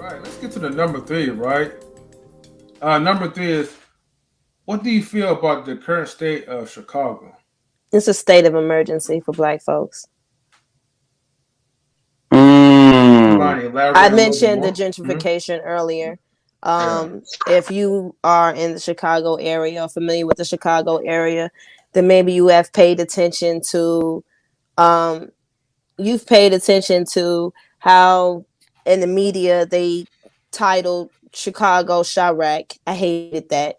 right, let's get to the number three. Right, number three is, what do you feel about the current state of Chicago? It's a state of emergency for Black folks. You Mm. mind I elaborating a little bit mentioned the more? Hmm. gentrification earlier. Yeah. If you are in the Chicago area or familiar with the Chicago area, then maybe you have paid attention to um, you've paid attention to how in the media they titled Chicago Chirac. I hated that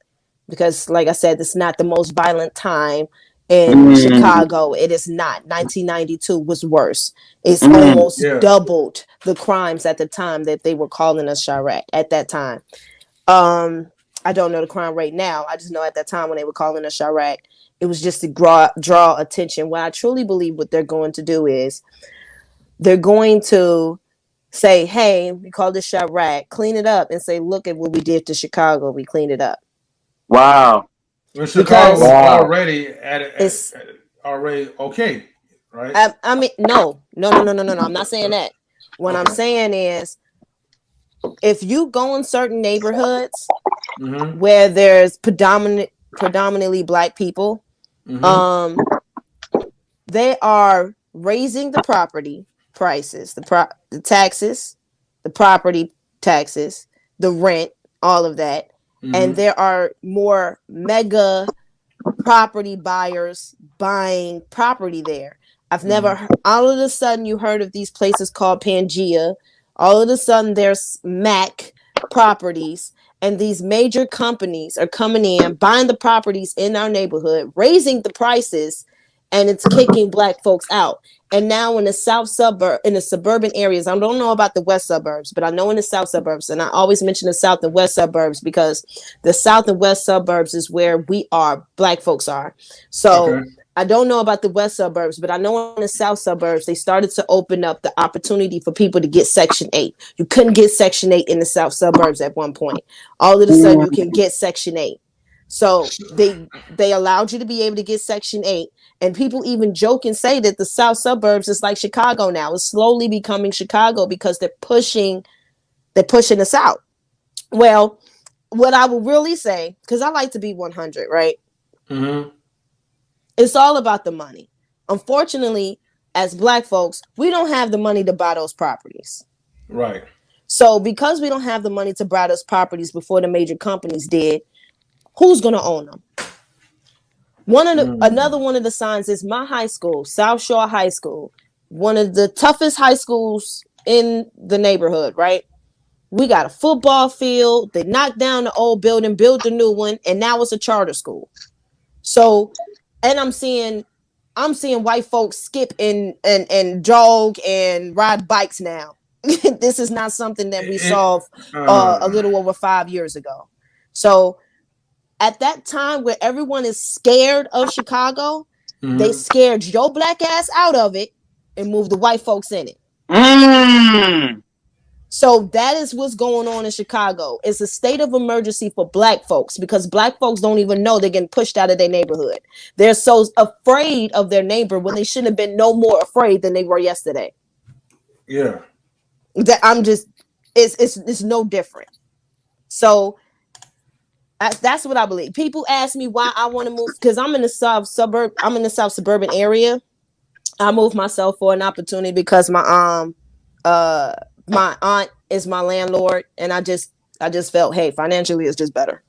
because, like I said, it's not the most violent time in Mm. Chicago. It is not. 1992 was worse. It's Mm. almost Yeah. doubled the crimes at the time that they were calling us Chirac at that time. Um, I don't know the crime rate now. I just know at that time when they were calling us Chirac, it was just to draw attention. What I truly believe what they're going to do is they're going to say, hey, we call this Chirac, clean it up and say, look at what we did to Chicago. We cleaned it up. Wow. When Chicago Because was Wow. already it's, already okay, right? I mean, no. I'm not saying that. What I'm Okay. saying is, if you go in certain neighborhoods Mm-hmm. where there's predominantly Black people, Mm-hmm. um, they are raising the property prices, the taxes, the property taxes, the rent, all of that. And Mm-hmm. there are more mega property buyers buying property there. I've Mm-hmm. never, all of a sudden, you heard of these places called Pangea. All of a sudden, there's Mac properties, and these major companies are coming in, buying the properties in our neighborhood, raising the prices, and it's kicking Black folks out. And now in the in the suburban areas, I don't know about the west suburbs, but I know in the south suburbs, and I always mention the south and west suburbs because the south and west suburbs is where we are, Black folks are. So Okay. I don't know about the west suburbs, but I know in the south suburbs, they started to open up the opportunity for people to get Section 8. You couldn't get Section 8 in the south suburbs at one point. All of a sudden, you can get Section 8. So they allowed you to be able to get Section 8. And people even joke and say that the south suburbs is like Chicago now. It's slowly becoming Chicago because they're pushing us out. Well, what I will really say, because I like to be 100, right? Mm-hmm. It's all about the money. Unfortunately, as Black folks, we don't have the money to buy those properties. Right. So because we don't have the money to buy those properties before the major companies did, who's going to own them? Mm. Another one of the signs is my high school, South Shore High School, one of the toughest high schools in the neighborhood, right? We got a football field. They knocked down the old building, built a new one, and now it's a charter school. So, and I'm seeing white folks skip and jog and ride bikes now. This is not something that we saw It, uh, a little over 5 years ago. So at that time where everyone is scared of Chicago, they mm-hmm. scared your Black ass out of it and moved the white folks in it. Mm. So that is what's going on in Chicago. It's a state of emergency for Black folks because Black folks don't even know they're getting pushed out of their neighborhood. They're so afraid of their neighbor when they shouldn't have been no more afraid than they were yesterday. Yeah. That I'm just, it's no different. So that's what I believe. People ask me why I want to move because I'm in the south suburb. I'm in the south suburban area. I moved myself for an opportunity because uh my aunt is my landlord, and I just felt, hey, financially it's just better.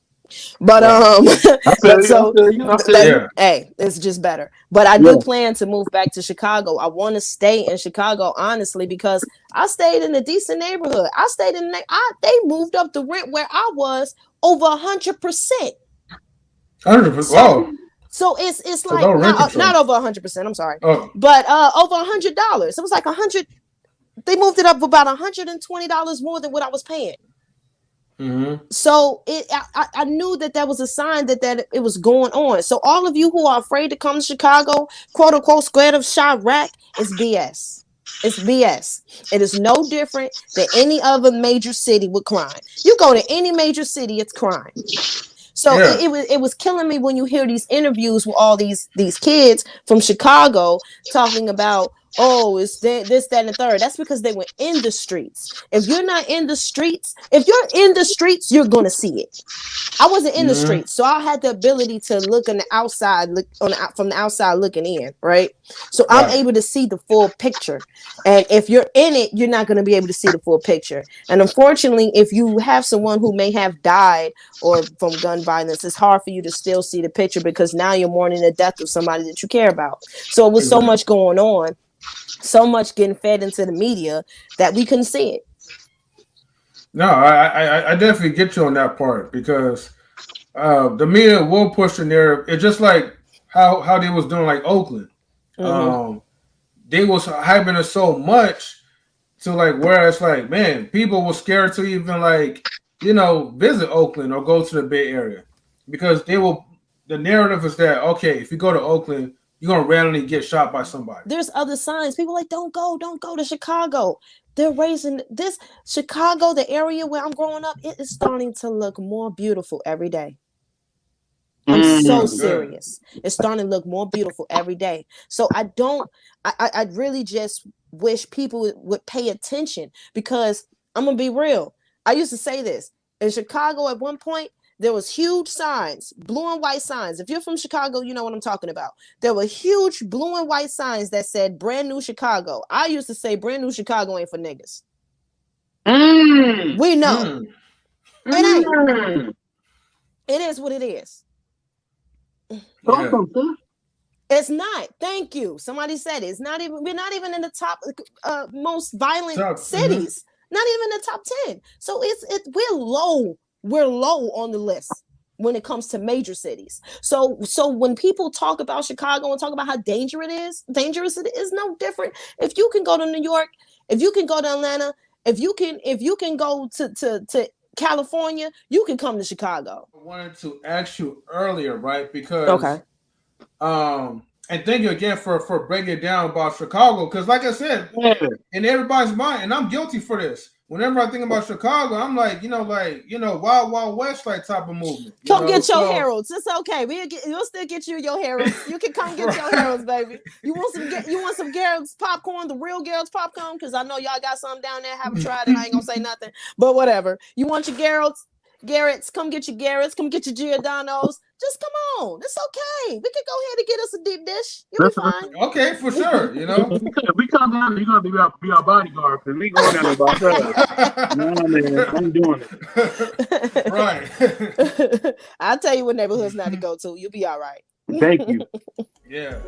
But Right. I but feel you. I so feel you. I feel that, you. Yeah. hey, it's just better. But I do Yeah. plan to move back to Chicago. I want to stay in Chicago, honestly, because I stayed in a decent neighborhood. I stayed in they moved up the rent where I was over 100%. 100%. So Wow. it's So no like rent not control. over 100%. I'm sorry, Oh. but over $100. It was like 100. They moved it up about $120 more than what I was paying. Mm-hmm. So I knew that was a sign that it was going on. So all of you who are afraid to come to Chicago, quote unquote, scared of Chirac, is BS. It's BS. It is no different than any other major city with crime. You go to any major city, it's crime. So Yeah. it was killing me when you hear these interviews with all these kids from Chicago talking about, oh, it's this, that, and the third. That's because they were in the streets. If you're not in the streets, if you're in the streets, you're gonna see it. I wasn't in the streets, so I had the ability to look on the outside, from the outside looking in, right? So I'm able to see the full picture. And if you're in it, you're not going to be able to see the full picture. And unfortunately, if you have someone who may have died or from gun violence, it's hard for you to still see the picture because now you're mourning the death of somebody that you care about. So it was so much going on, so much getting fed into the media that we couldn't see it. No, I definitely get you on that part because the media will push the narrative. It's just like how they was doing like Oakland. They was hyping it so much to like where it's like, man, people were scared to even like, visit Oakland or go to the Bay Area because the narrative is that, okay, if you go to Oakland, you're going to randomly get shot by somebody. There's other signs. People are like, don't go to Chicago. They're raising this Chicago, the area where I'm growing up, it is starting to look more beautiful every day. I'm so serious. It's starting to look more beautiful every day. So I really just wish people would pay attention because I'm going to be real. I used to say this. In Chicago at one point, there was huge signs, blue and white signs. If you're from Chicago, you know what I'm talking about. There were huge blue and white signs that said brand new Chicago. I used to say brand new Chicago ain't for niggas. We know. It ain't. It is what it is. Yeah. It's not. Thank you. Somebody said it. It's not even. We're not even in the top most violent cities. Not even in the top 10. So we're low. We're low on the list when it comes to major cities. So when people talk about Chicago and talk about how dangerous it is no different. If you can go to New York, if you can go to Atlanta, if you can go to California, you can come to Chicago. I wanted to ask you earlier, right? Because and thank you again for breaking it down about Chicago. Because like I said, in everybody's mind, and I'm guilty for this. Whenever I think about Chicago, I'm like, Wild Wild West like type of movement. Come get your Heralds. It's okay. We'll still get you your Heralds. You can come get your Heralds, baby. You want some Garrett's popcorn, the real Garrett's popcorn? Because I know y'all got some down there. Haven't tried it. I ain't gonna say nothing. But whatever. You want your Garrett's, come get your Garrett's, come get your Giordano's. Just come on. It's okay. We can go ahead and get us a deep dish. You'll be fine. Okay, for sure. If we come down, you're gonna be our bodyguard because we going down there by ourselves. No, man, I'm doing it. Right. I'll tell you what neighborhoods not to go to. You'll be all right. Thank you. Yeah.